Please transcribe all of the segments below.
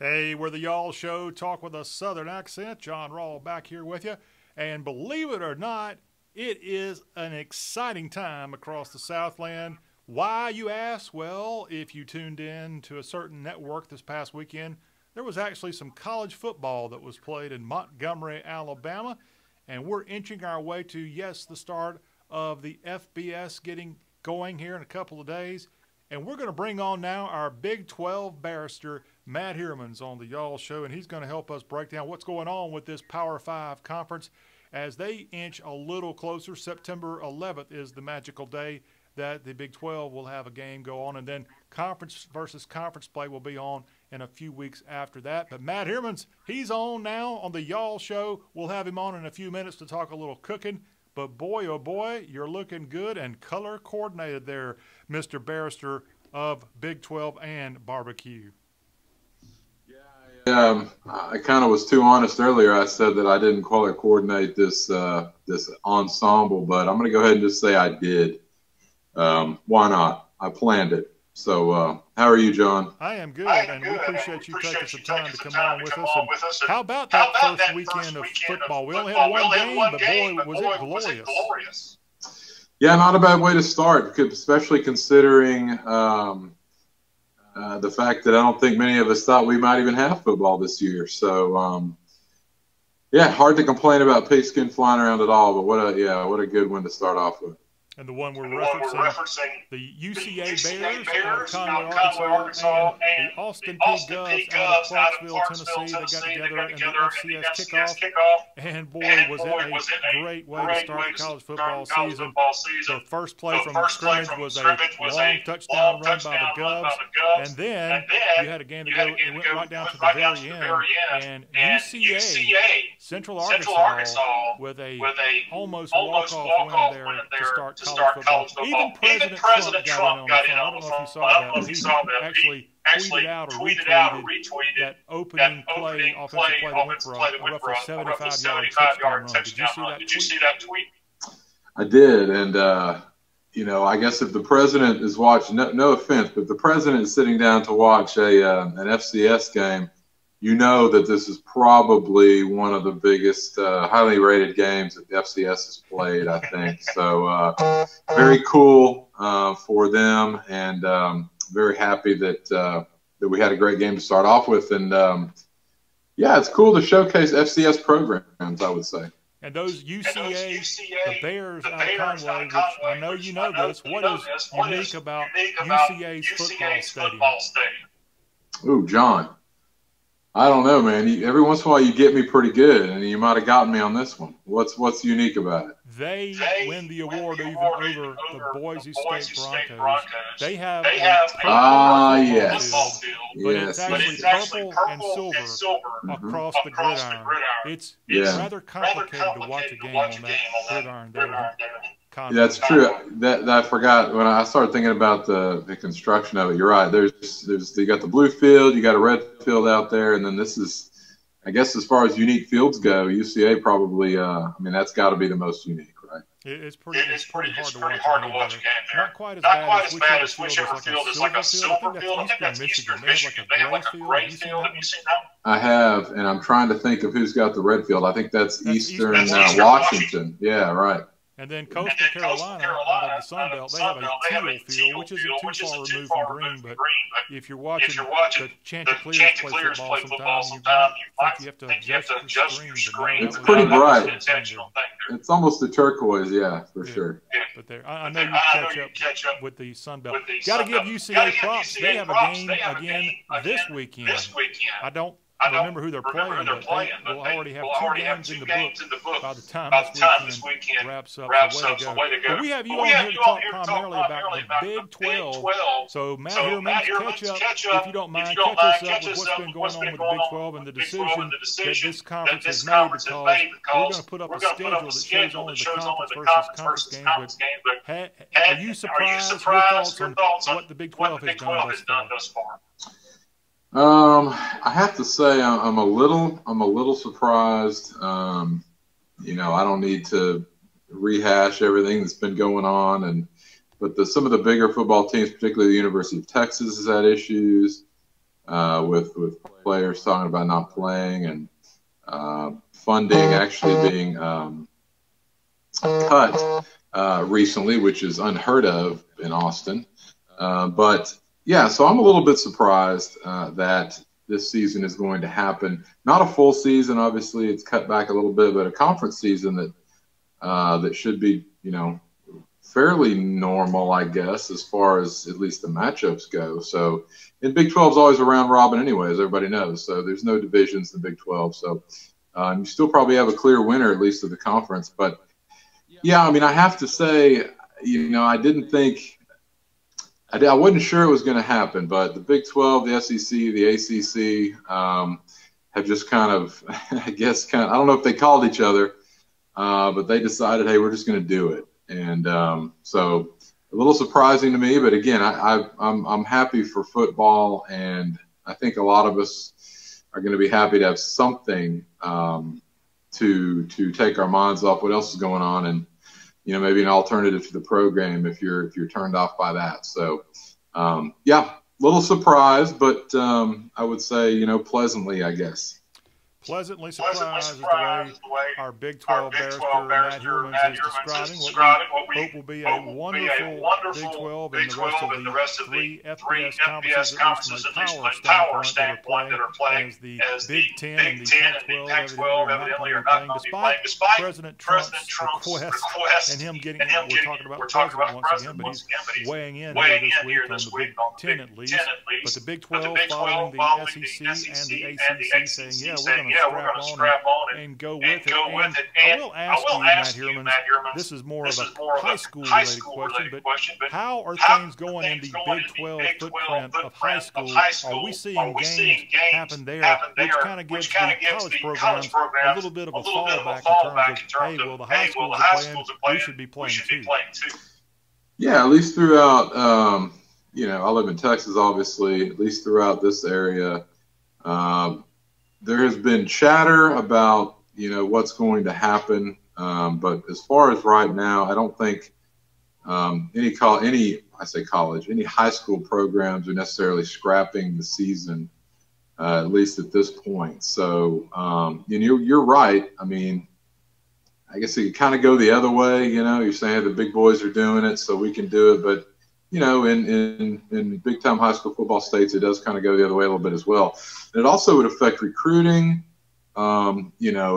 Hey, we're the Y'all Show, talk with a Southern accent. John Rawl back here with you. And believe it or not, it is an exciting time across the Southland. Why, you ask? Well, if you tuned in to a certain network this past weekend, there was actually some college football that was played in Montgomery, Alabama. And we're inching our way to, yes, the start of the FBS getting going here in a couple of days. And we're going to bring on now our Big 12 barrister, Matt Heermans, on the Y'all Show, and he's going to help us break down what's going on with this Power 5 conference as they inch a little closer. September 11th is the magical day that the Big 12 will have a game go on, and then conference versus conference play will be on in a few weeks after that. But Matt Heermans, he's on now on the Y'all Show. We'll have him on in a few minutes to talk a little cooking. But boy, oh boy, you're looking good and color coordinated there, Mr. Barrister of Big 12 and Barbecue. Yeah, I kind of was too honest earlier. I said that I didn't color coordinate this ensemble, but I'm going to go ahead and just say I did. Why not? I planned it. So how are you, John? I am good, and we appreciate you taking some time to come on with us. And how about that first weekend of football? We only had one game, but boy, was it glorious. Yeah, not a bad way to start, especially considering the fact that I don't think many of us thought we might even have football this year. So, yeah, hard to complain about pigskin flying around at all, but what a good one to start off with. And the one we're referencing, the UCA Bears out of Conway, Arkansas, and the Austin P. Govs out of Clarksville, Tennessee. They got together in the FCS kickoff. And boy, was it a great way to start the college football season. The first play from scrimmage was a long touchdown run by the Govs. And then you had a game to go. It went right down to the very end. And UCA, Central Arkansas, with a almost walk-off win there to start college football. Even President Trump got in on the phone. I don't know if you saw that. He actually tweeted out or retweeted that opening play, offensive play that went for a roughly 75-yard touchdown. Did you see that tweet? I did, and you know, I guess if the president is watching, no offense, but if the president is sitting down to watch an FCS game, you know that this is probably one of the biggest, highly rated games that the FCS has played, I think. So very cool for them, and very happy that we had a great game to start off with. And, yeah, it's cool to showcase FCS programs, I would say. And those UCA, the Bears out of Conway, which I know you know this, what is unique about UCA's football stadium? Ooh, John. I don't know, man. Every once in a while you get me pretty good, and you might have gotten me on this one. What's unique about it? They win the award even over the Boise State Broncos. They have a purple yes, field, but it's actually purple and silver across the gridiron. It's rather complicated to watch a game on that gridiron there. Yeah, that's true. That I forgot when I started thinking about the construction of it. You're right. There's you got the blue field, you got a red field out there, and then this is, I guess, as far as unique fields go, UCA probably. I mean, that's got to be the most unique, right? It's pretty hard to watch a game there. Not quite as bad as whichever field is like a silver field. I think that's Eastern Michigan. They have like a gray field. Have you seen that? I have, and I'm trying to think of who's got the red field. I think that's Eastern Washington. Yeah, right. And then Coastal Carolina out of the Sun Belt, they have a teal field, which isn't too far removed from green. But if you're watching the Chanticleers play football sometime, you have to adjust the screen. It's pretty bright. It's almost a turquoise, yeah, for sure. But there, I know you catch up with the Sun Belt. Got to give UCA props. They have a game again this weekend. I don't remember who they're playing, but they will already have two games in the book by the time this weekend wraps up. So way to go. But we have you on here to talk primarily about the Big 12. So Matt Heermans, catch up, if you don't mind, catch us up with what's been going on with the Big 12 and the decision that this conference has made, because we're going to put up a schedule that shows only the conference versus conference games. But are you surprised? Your thoughts on what the Big 12 has done thus far? I have to say I'm a little surprised. You know, I don't need to rehash everything that's been going on, but some of the bigger football teams, particularly the University of Texas, has had issues. with players talking about not playing and funding actually being cut recently, which is unheard of in Austin. But yeah, so I'm a little bit surprised that this season is going to happen. Not a full season, obviously, it's cut back a little bit, but a conference season that should be, fairly normal, I guess, as far as at least the matchups go. So, and Big 12 is always a round robin, anyways. Everybody knows. So there's no divisions in the Big 12. So you still probably have a clear winner, at least of the conference. But yeah, I mean, I have to say, I didn't think. I wasn't sure it was going to happen, but the Big 12, the SEC, the ACC have just kind of, I don't know if they called each other, but they decided, hey, we're just going to do it. And so a little surprising to me, but again, I'm happy for football, and I think a lot of us are going to be happy to have something to take our minds off what else is going on, and maybe an alternative to the program if you're turned off by that. So yeah, little surprised, but I would say pleasantly, I guess. Pleasantly surprised is the way our Big 12 barrister Matt Heermans is describing what we hope will be a wonderful Big 12 and the rest of the three FBS conferences, at least from a power standpoint, that are playing as the Big 10 and the Pac-12 evidently are not going to be playing, despite President Trump's request and him getting, we're talking about the president once again, but he's weighing in here this week on the Big 10 at least. But the Big 12 following the SEC and the ACC saying, yeah, we're going to strap on and go with it. And I will ask you, Matt Heermans, this is more of a high school-related question, but how are things going in the Big 12 footprint of high school? Are we seeing games happen there, which kind of gives the college programs a little bit of a fallback in terms of, hey, well, the high schools are playing, we should be playing too. Yeah, at least throughout, I live in Texas, obviously, at least throughout this area, there has been chatter about, what's going to happen. But as far as right now, I don't think any high school programs are necessarily scrapping the season, at least at this point. So, you're right. I mean, I guess it could kind of go the other way. You're saying the big boys are doing it, so we can do it. But in big time high school football states, it does kind of go the other way a little bit as well. And it also would affect recruiting.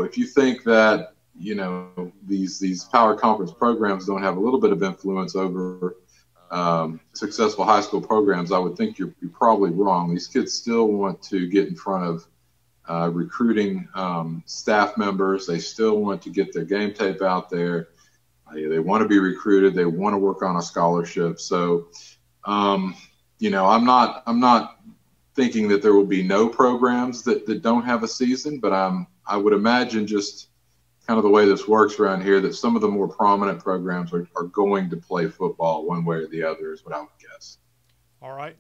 If you think that, these power conference programs don't have a little bit of influence over successful high school programs, I would think you're probably wrong. These kids still want to get in front of recruiting staff members. They still want to get their game tape out there. They want to be recruited. They want to work on a scholarship. So, I'm not thinking that there will be no programs that don't have a season, but I would imagine just kind of the way this works around here that some of the more prominent programs are going to play football one way or the other is what I would guess. All right.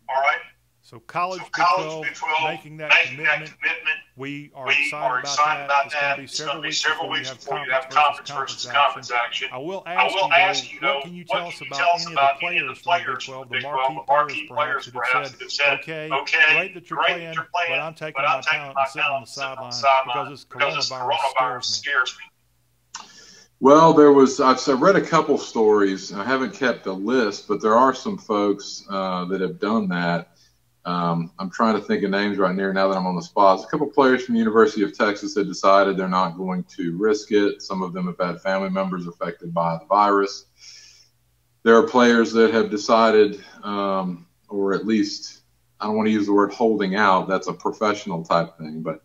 So college Big 12 making that commitment. We are excited about that. It's going to be several weeks before you have conference versus conference action. I will ask you, what can you tell us about any of the players from the Big 12, the marquee players perhaps that have said, okay, great that you're playing, but I'm taking my talent and sitting on the sideline because this coronavirus scares me. Well, I've read a couple stories. I haven't kept a list, but there are some folks that have done that. I'm trying to think of names right now that I'm on the spot. There's a couple players from the University of Texas that decided they're not going to risk it. Some of them have had family members affected by the virus. There are players that have decided, or at least, I don't want to use the word holding out. That's a professional type thing. But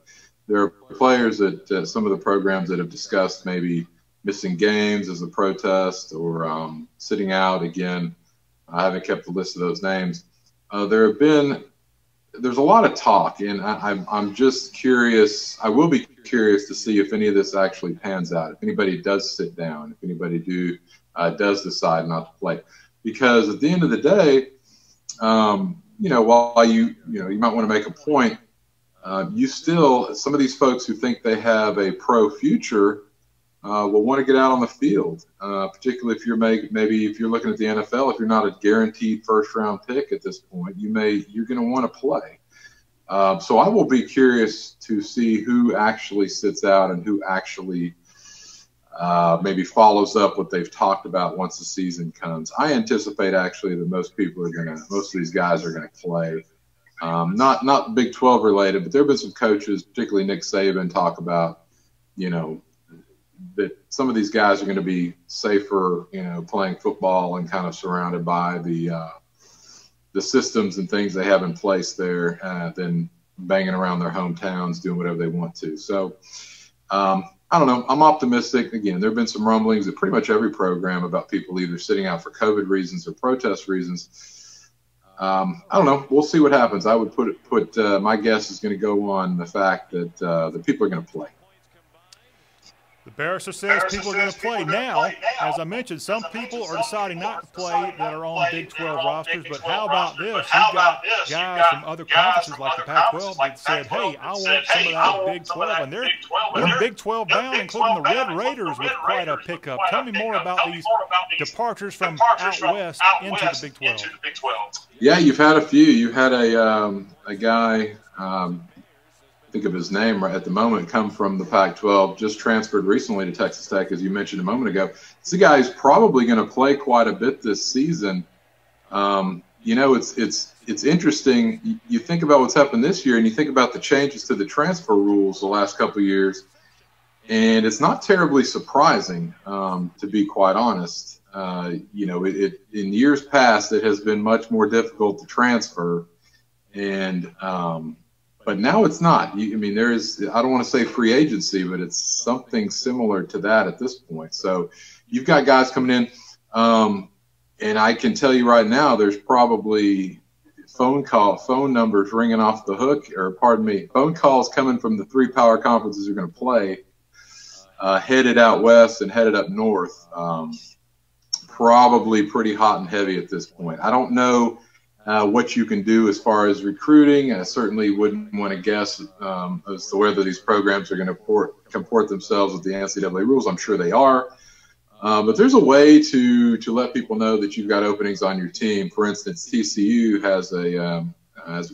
there are players that some of the programs that have discussed maybe missing games as a protest or sitting out. Again, I haven't kept the list of those names. There's a lot of talk, and I'm just curious. I will be curious to see if any of this actually pans out. If anybody does sit down, if anybody does decide not to play, because at the end of the day, while you might want to make a point, you still, some of these folks who think they have a pro future will want to get out on the field, particularly if maybe if you're looking at the NFL, if you're not a guaranteed first round pick at this point, you're going to want to play. So I will be curious to see who actually sits out and who actually maybe follows up what they've talked about once the season comes. I anticipate actually that most of these guys are going to play. Not Big 12 related, but there have been some coaches, particularly Nick Saban, talk about, that some of these guys are going to be safer, playing football and kind of surrounded by the systems and things they have in place there than banging around their hometowns, doing whatever they want to. So I don't know. I'm optimistic. Again, there have been some rumblings at pretty much every program about people either sitting out for COVID reasons or protest reasons. I don't know. We'll see what happens. I would put my guess is going to go on the fact that the people are going to play. The barrister says people are going to play. Now, as I mentioned, some people are deciding not to play that are on Big 12 rosters, but how about this? You've got guys from other conferences like the Pac-12 that said, hey, I want some of that Big 12, and they're Big 12 bound, including the Red Raiders with quite a pickup. Tell me more about these departures from out west into the Big 12. Yeah, you've had a few. You had a guy, think of his name right at the moment, come from the Pac-12, just transferred recently to Texas Tech, as you mentioned a moment ago. It's a guy who's probably going to play quite a bit this season. It's interesting. You think about what's happened this year, and you think about the changes to the transfer rules the last couple of years, and it's not terribly surprising, to be quite honest. In years past, it has been much more difficult to transfer, and but now it's not. There is, I don't want to say free agency, but it's something similar to that at this point. So you've got guys coming in, and I can tell you right now, there's probably phone numbers ringing off the hook, phone calls coming from the 3 power conferences who are going to play, headed out west and headed up north. Probably pretty hot and heavy at this point. I don't know what you can do as far as recruiting. I certainly wouldn't want to guess as to whether these programs are going to comport themselves with the NCAA rules. I'm sure they are. But there's a way to let people know that you've got openings on your team. For instance, TCU has a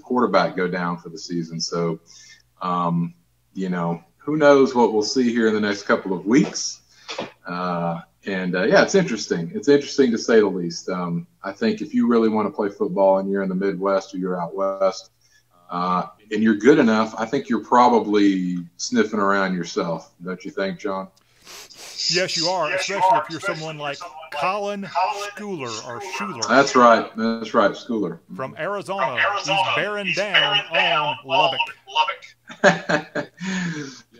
quarterback go down for the season. So, who knows what we'll see here in the next couple of weeks. It's interesting. It's interesting to say the least. I think if you really want to play football and you're in the Midwest or you're out west and you're good enough, I think you're probably sniffing around yourself. Don't you think, John? Yes, you are, especially if you're someone like Colin Schuler. That's right, Schooler. From Arizona. He's bearing down on Lubbock.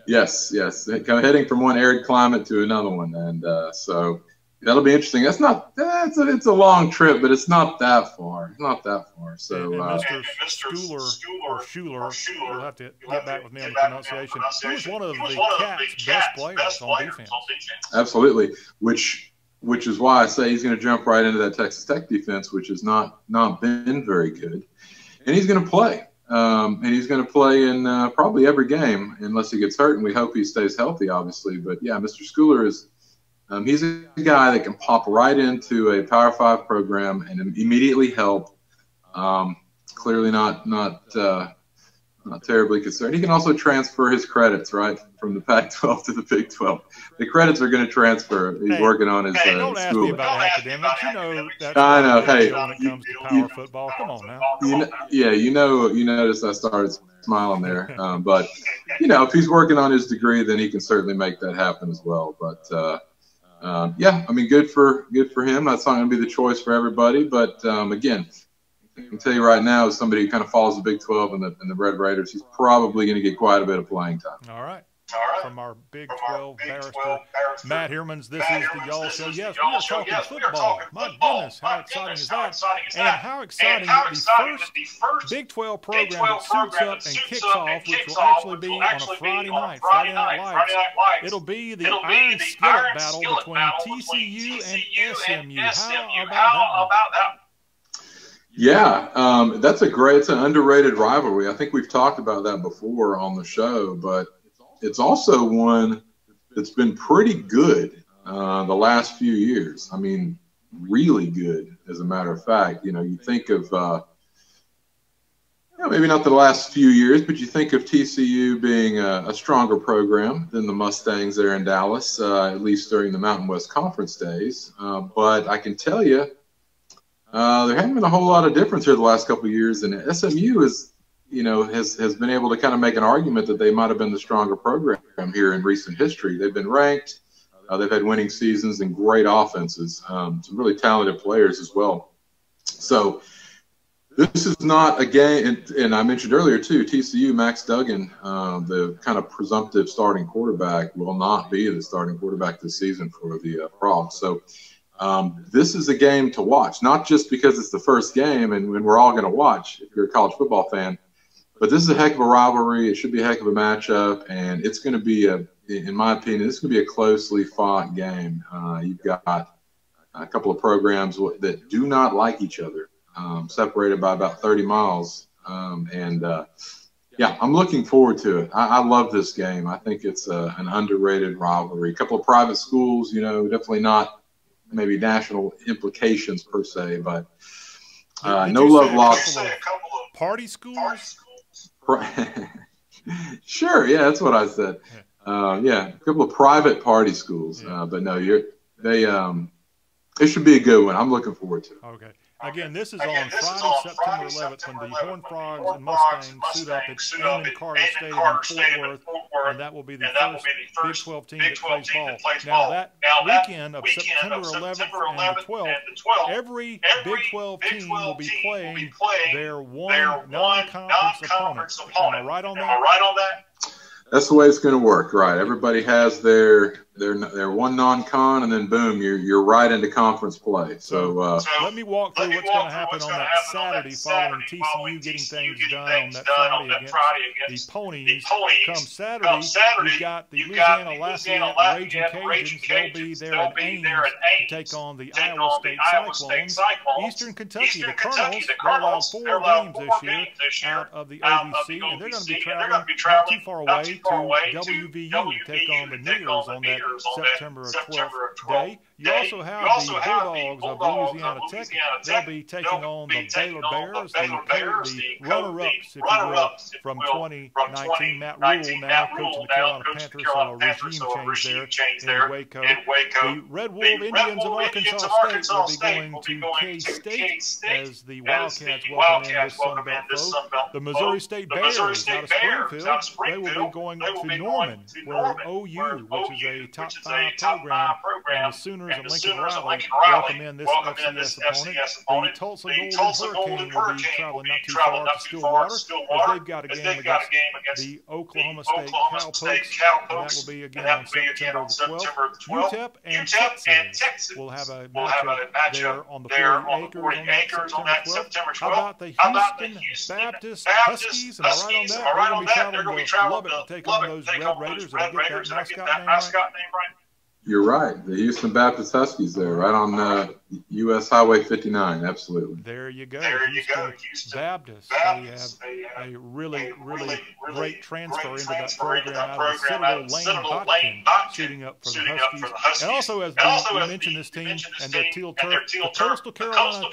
Yes, heading from one arid climate to another one, and so that'll be interesting. It's a long trip, but it's not that far. So, and Mr. Schuler, you'll have to get back with me on the pronunciation. He was one of the Cats' best players on defense. Absolutely, which is why I say he's going to jump right into that Texas Tech defense, which has not been very good, and he's going to play. And he's going to play in probably every game unless he gets hurt, and we hope he stays healthy, obviously. But, yeah, Mr. Schooler is he's a guy that can pop right into a Power 5 program and immediately help. Clearly not terribly concerned. He can also transfer his credits, right, from the Pac-12 to the Big 12. The credits are going to transfer. He's working on his don't ask me about academics. That's I know. Hey, when it comes to power football. Come on now. You noticed I started smiling there. But, if he's working on his degree, then he can certainly make that happen as well. But, good for him. That's not going to be the choice for everybody. But, again, I can tell you right now, as somebody who kind of follows the Big 12 and the Red Raiders, he's probably going to get quite a bit of playing time. All right. From our Big 12 barrister, Matt Heermans, this is the Y'all Show. Yes, we are talking football. My goodness, how exciting is that? And how exciting that the first Big 12 program that suits up and kicks off, which will actually be on a Friday night Lights. It'll be the Iron Skillet battle between TCU and SMU. How about that? Yeah, it's an underrated rivalry. I think we've talked about that before on the show, but it's also one that's been pretty good the last few years. I mean, really good, as a matter of fact. You think of maybe not the last few years, but you think of TCU being a stronger program than the Mustangs there in Dallas, at least during the Mountain West Conference days. But I can tell you, there hasn't been a whole lot of difference here the last couple of years, and SMU has been able to kind of make an argument that they might have been the stronger program here in recent history. They've been ranked. They've had winning seasons and great offenses, some really talented players as well. So this is not a game, and I mentioned earlier too, TCU, Max Duggan, the kind of presumptive starting quarterback, will not be the starting quarterback this season for the Frogs. So this is a game to watch, not just because it's the first game and we're all going to watch if you're a college football fan, but this is a heck of a rivalry. It should be a heck of a matchup, and it's going to be in my opinion, this is going to be a closely fought game. You've got a couple of programs that do not like each other, separated by about 30 miles. Yeah, I'm looking forward to it. I love this game. I think it's an underrated rivalry. A couple of private schools, definitely not maybe national implications per se, but no love lost. Party schools? Sure, yeah, that's what I said. Yeah, a couple of private party schools, but no, it should be a good one. I'm looking forward to it. Okay. Again, this is on Friday, September 11th, when the Horned Frogs and Mustangs suit up at Amon Carter Stadium in Fort Worth, and that will be the first Big 12 team that plays ball. Now, that weekend of September 11th and the 12th, every Big 12 team will be playing their one non-conference opponent. Am I right on that? That's the way it's going to work, right? Everybody has their one non-con, and then boom, you're right into conference play. So let me walk through what's going to happen on that Saturday following TCU getting things done on that Friday against the Ponies. Come Saturday, we've got the Louisiana Lafayette Raging Cajuns. They'll be there at Ames to take on the Iowa State Cyclones. Eastern Kentucky, the Colonels, they'll have 4 games this year out of the OVC, and they're going to be traveling not too far away to WVU to take on the Neers on that September 12th day. You also have the Bulldogs of Louisiana Tech. They'll be taking on the Baylor Bears, the runner-ups, if you will, from 2019. Matt Rule now coaching the Carolina Panthers, so a regime change there in Waco. The Red Wolf Indians of Arkansas State will be going to K-State as the Wildcats welcome in this Sun Belt foe. The Missouri State Bears out of Springfield, they will be going to Norman, where OU, which is a top 5 program, and the Sooners and Lincoln Riley welcome in this FCS opponent. The Tulsa Golden Hurricane will be traveling not too far to Stillwater, as they've got a game against the Oklahoma State Cowpokes, and that will be again on September the 12th. UTEP and Texas will have a matchup there on the 40 acres on that September 12th. How about the Houston Baptist Huskies? Am I right on that? They're going to be traveling to Lubbock to take on those Red Raiders. Did I get that mascot name right? You're right. The Houston Baptist Huskies there, right on U.S. Highway 59. Absolutely. There you go. Houston Baptist. They have a really great transfer into that program out of the Citadel Lane Botkin shooting up for the Huskies. And also, as we mentioned this team and their teal turf, the Coastal Carolina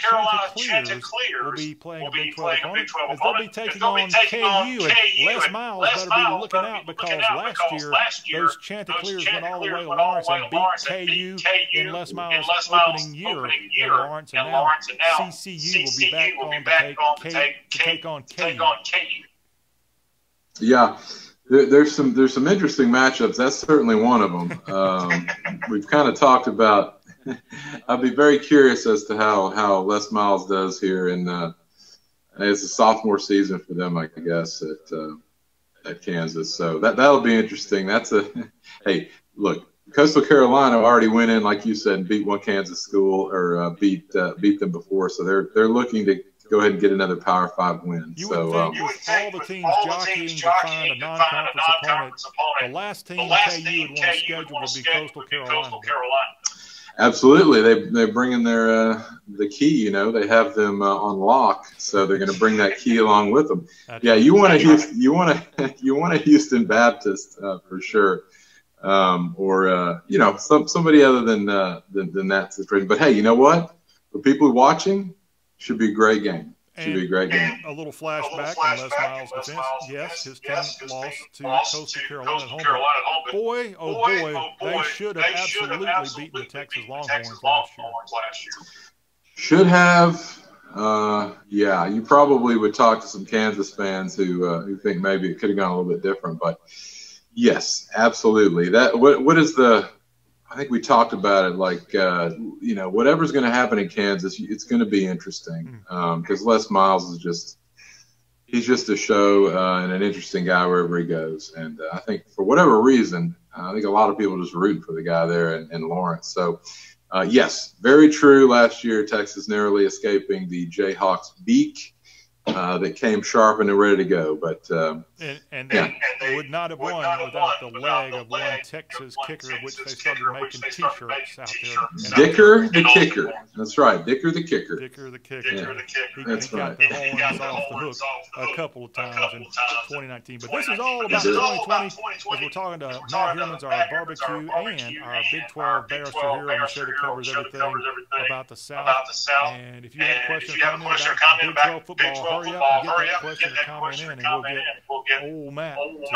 Chanticleers will be playing a Big 12 opponent, as they'll be taking on KU. And Les Miles better be looking out, because last year those Chanticleers went all the way to Lawrence and beat KU in Les Miles' opening year in Lawrence, and now CCU will be back on to take on KU. Yeah, there's some interesting matchups. That's certainly one of them. We've kind of talked about. I'd be very curious as to how Les Miles does here, and it's a sophomore season for them, I guess, at Kansas. So that'll be interesting. That's hey, look. Coastal Carolina already went in, like you said, and beat one Kansas school, or beat them before, so they're looking to go ahead and get another Power 5 win. You would think with all the teams jockeying to find a non-conference opponent, the last team KU would want to schedule would be Coastal Carolina. Absolutely, they bring in the key. They have them on lock, so they're going to bring that key along with them. Yeah, you want a Houston Baptist for sure. Or somebody other than that situation. But hey, you know what? For people watching, should be a great game. Should be a great game. A little flashback in Les Miles' defense. Yes, his team lost to Coastal Carolina at home. But boy, oh boy, they should have absolutely beaten the Texas Longhorns last year. Should have. Yeah, you probably would talk to some Kansas fans who think maybe it could have gone a little bit different. But yes, absolutely. What is the? I think we talked about it, like, you know, whatever's going to happen in Kansas, it's going to be interesting because Les Miles he's just a show and an interesting guy wherever he goes. And I think for whatever reason, I think a lot of people just rooting for the guy there in Lawrence. So, yes, very true. Last year, Texas narrowly escaping the Jayhawks' beak that came sharp and ready to go. But they would not have won without the leg of one Texas kicker, which they started making T-shirts out there. Dicker the kicker. That's right, Dicker the kicker. Dicker the kicker. Yeah. He got the horns off the hook a couple of times in 2019. But this is all about 2020 as we're talking to Matt Heermans, our barbecue, and our Big 12 barrister here on the show that covers everything about the South. And if you have a question or comment about Big 12 football, hurry up and get that question or comment in, and we'll get old Matt to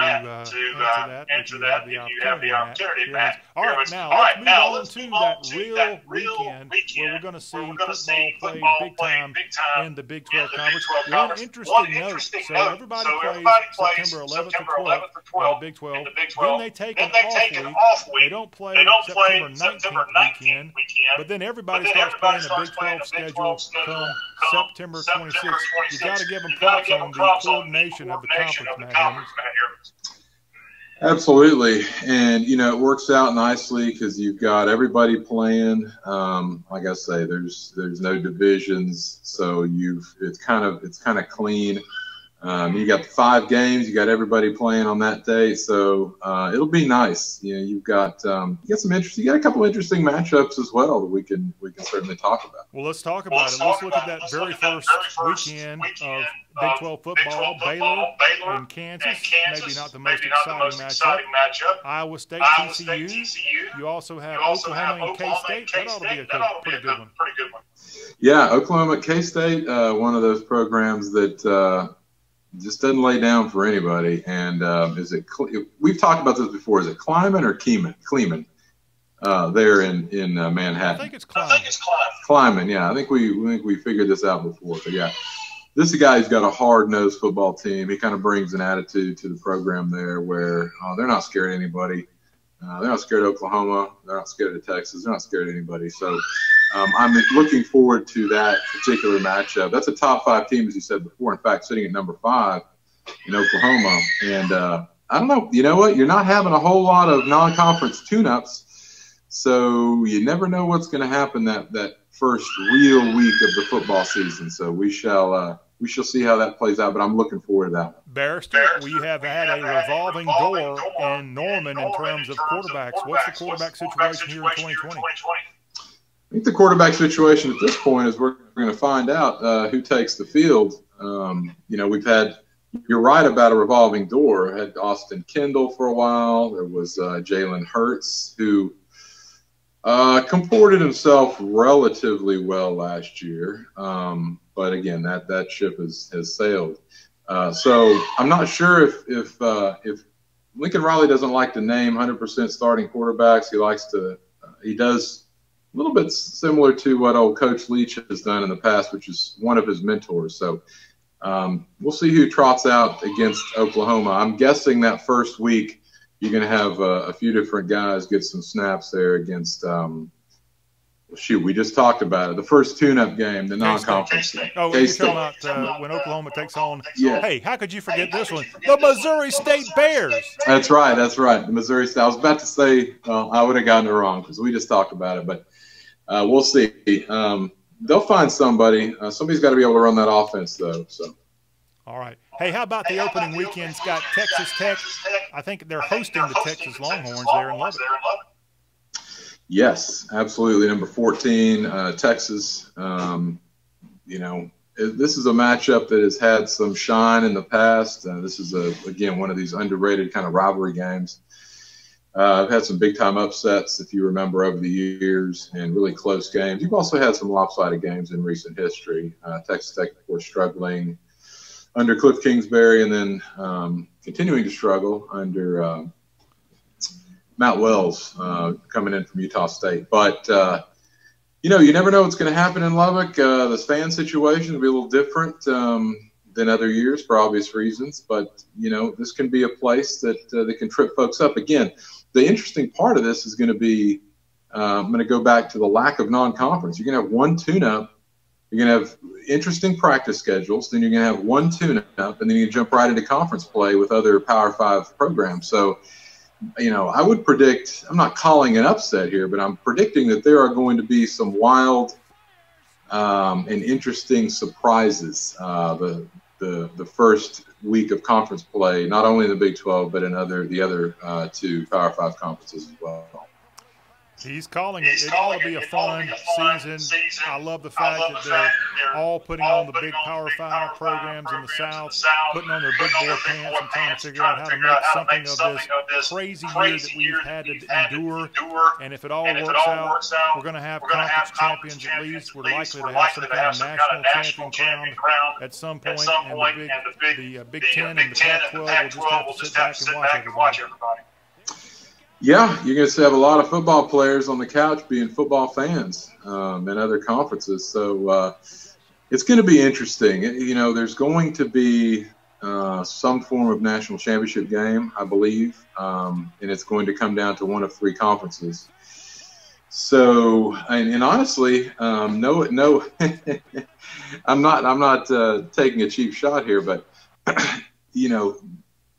answer that if you have the opportunity, Matt. All right, now let's move on to that real weekend where we're going to see football played big time in the Big 12 Conference. One interesting note, so everybody plays September 11th or 12th in the Big 12. Then they take an off week. They don't play September 19th weekend, but then everybody starts playing the Big 12 schedule come September 26th. You got to give them props on the coordination of the conference, Matt Heermans. Absolutely, and you know it works out nicely because you've got everybody playing. Like I say, there's no divisions, so it's kind of clean. You got the 5 games, you got everybody playing on that day, so it'll be nice. You know, you got some interesting, you got a couple interesting matchups as well that we can certainly talk about. Well, let's talk about it. Let's look at that very first weekend of Big 12 football. Baylor and Kansas, maybe not the most exciting matchup. Iowa State, TCU. You also have Oklahoma and K-State. That ought to be a pretty good one. Yeah, Oklahoma, K-State, one of those programs that just doesn't lay down for anybody. And we've talked about this before. Is it Kleiman or Kleeman? There in Manhattan. I think it's Kleiman. Kleiman, yeah. I think we figured this out before. But yeah, this is a guy who's got a hard-nosed football team. He kind of brings an attitude to the program there where they're not scared of anybody. They're not scared of Oklahoma. They're not scared of Texas. They're not scared of anybody. So I'm looking forward to that particular matchup. That's a top 5 team, as you said before. In fact, sitting at number 5 in Oklahoma. And I don't know. You know what? You're not having a whole lot of non-conference tune-ups, so you never know what's going to happen that first real week of the football season. So we shall see how that plays out, but I'm looking forward to that one. Barrister, we have had a revolving door in Norman in terms of quarterbacks. What's the quarterback situation here in 2020? I think the quarterback situation at this point is we're going to find out who takes the field. You know, you're right about a revolving door. I had Austin Kendall for a while. There was Jalen Hurts, who comported himself relatively well last year. But again, that ship has sailed. So I'm not sure if Lincoln Riley doesn't like to name 100% starting quarterbacks. He does a little bit similar to what old Coach Leach has done in the past, which is one of his mentors. So we'll see who trots out against Oklahoma. I'm guessing that first week you're going to have a few different guys get some snaps there against we just talked about it. The first tune-up game, the non-conference game. Oh, you're talking about when Oklahoma takes on hey, how could you forget this one? The Missouri State Bears. That's right. The Missouri State. I was about to say I would have gotten it wrong because we just talked about it, but we'll see. They'll find somebody. Somebody's got to be able to run that offense, though. So. All right. Hey, how about the opening weekend? It's got Texas Tech. I think they're hosting the Texas Longhorns there in Lubbock. Yes, absolutely. Number 14, Texas. You know, this is a matchup that has had some shine in the past. This is, again, one of these underrated kind of rivalry games. I've had some big-time upsets, if you remember, over the years, and really close games. You've also had some lopsided games in recent history. Texas Tech, of course, struggling under Cliff Kingsbury, and then continuing to struggle under Matt Wells coming in from Utah State. But, you know, you never know what's going to happen in Lubbock. The fan situation will be a little different than other years for obvious reasons. But, you know, this can be a place that can trip folks up. Again, the interesting part of this is going to be I'm going to go back to the lack of non-conference. You're going to have one tune-up. You're going to have interesting practice schedules. Then you're going to have one tune-up, and then you jump right into conference play with other Power 5 programs. So, you know, I would predict – I'm not calling an upset here, but I'm predicting that there are going to be some wild and interesting surprises the first week of conference play, not only in the Big 12, but in the other two Power 5 conferences as well. He's calling it. It ought to be a fun season. I love the fact that they're all putting on the big Power 5 programs in the South, putting on their big boy pants and trying to figure out how to make something of this crazy year that we've had to endure. And if it all works out, we're going to have conference champions at least. We're likely to have some kind of national champion crowned at some point. And the Big Ten and the Pac-12 will just have to sit back and watch everybody. Yeah, you're going to have a lot of football players on the couch being football fans in other conferences. So it's going to be interesting. You know, there's going to be some form of national championship game, I believe, and it's going to come down to one of three conferences. So, and honestly, no, I'm not taking a cheap shot here, but you know,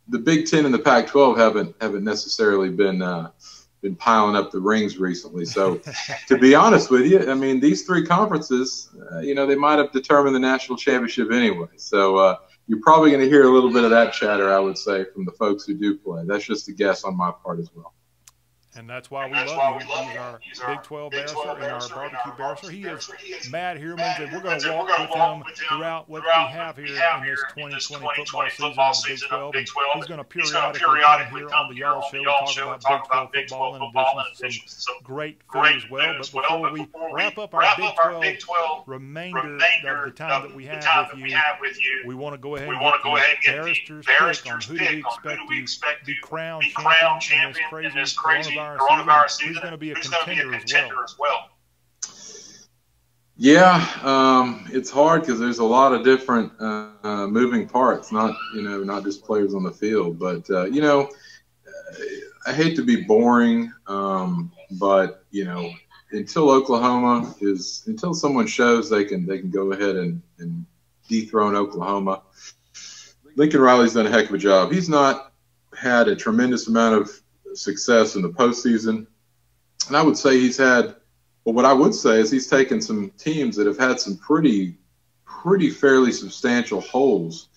the Big Ten and the Pac-12 haven't necessarily been piling up the rings recently. So, to be honest with you, I mean, these three conferences, you know, they might have determined the national championship anyway. So, you're probably going to hear a little bit of that chatter, I would say, from the folks who do play. That's just a guess on my part as well. And that's why we love him. He's our Big 12 barrister and our barbecue barrister. He is Matt Heermans, and we're going to walk with him throughout what we have here in this 2020 football season of the Big 12. And he's going to periodically come here on the Y'all Show and talk about Big 12 football in addition to some great food as well. But before we wrap up our Big 12 remainder of the time that we have with you, we want to go ahead and get the barrister's pick on who do we expect to be crowned champion in this crazy coronavirus season. Who's going to be a contender as well? Yeah, it's hard because there's a lot of different moving parts. Not just players on the field, but you know, I hate to be boring, but you know, until someone shows they can go ahead and dethrone Oklahoma. Lincoln Riley's done a heck of a job. He's not had a tremendous amount of success in the postseason, and I would say what I would say is he's taken some teams that have had some pretty fairly substantial holes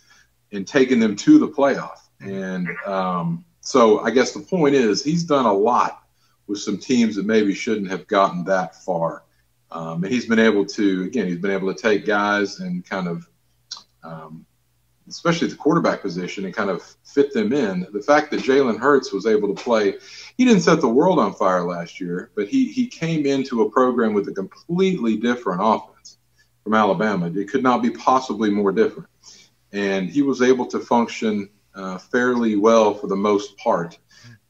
and taken them to the playoff. And so I guess the point is he's done a lot with some teams that maybe shouldn't have gotten that far, and he's been able to take guys and kind of especially at the quarterback position, and kind of fit them in. The fact that Jalen Hurts was able to play, he didn't set the world on fire last year, but he came into a program with a completely different offense from Alabama. It could not be possibly more different. And he was able to function fairly well for the most part.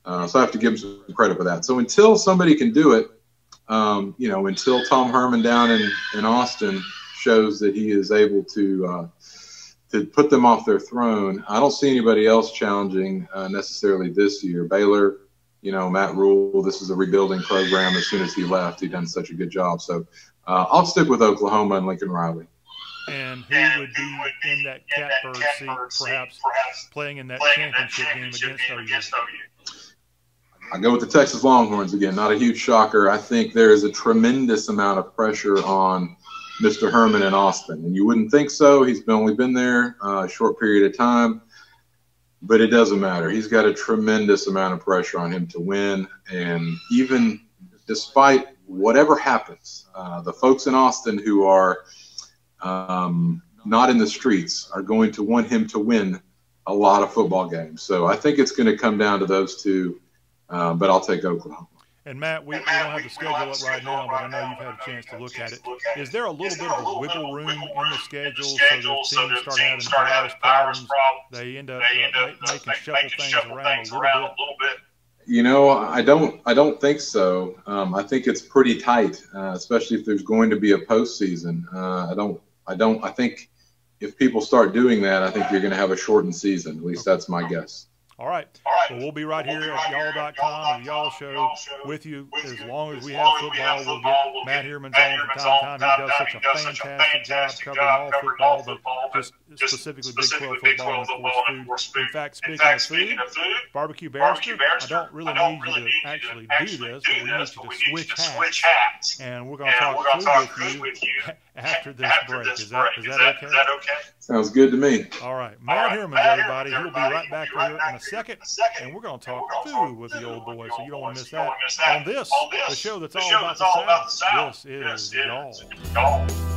So I have to give him some credit for that. So until somebody can do it, you know, until Tom Herman down in Austin shows that he is able to put them off their throne, I don't see anybody else challenging necessarily this year. Baylor, you know, Matt Rule, this is a rebuilding program. As soon as he left, he done such a good job. So I'll stick with Oklahoma and Lincoln Riley. And who would be in that catbird seat, perhaps playing in that championship game against OU? I go with the Texas Longhorns again. Not a huge shocker. I think there is a tremendous amount of pressure on Mr. Herman in Austin, and you wouldn't think so. He's only been there a short period of time, but it doesn't matter. He's got a tremendous amount of pressure on him to win, and even despite whatever happens, the folks in Austin who are not in the streets are going to want him to win a lot of football games. So I think it's going to come down to those two but I'll take Oklahoma. And Matt, we don't have the schedule up right now, but I know you've had a chance to look at it. Is there a little bit of a wiggle room in the schedule so that teams start having virus problems, they end up making shuffle things around a little bit? You know, I don't think so. I think it's pretty tight, especially if there's going to be a postseason. I think if people start doing that, I think you're going to have a shortened season. At least that's my guess. All right. Well, we'll be right here at Yall.com and the Y'all Show with you as long as we have football. We'll get Matt Heermans on from time to time. He does such a fantastic job covering all football, but just specifically Big 12 football and, of course, food. In fact, speaking of food, Barbecue Barrister, I don't really need you to actually do this, but we need you to switch hats. And we're going to talk food with you after this break. Is that okay? Sounds good to me. All right. Matt Heermans, everybody. He'll be right back here in a second, and we're going to talk food with the old boy, so you don't want to miss that. On this, the show that's all about the South. This is Y'all.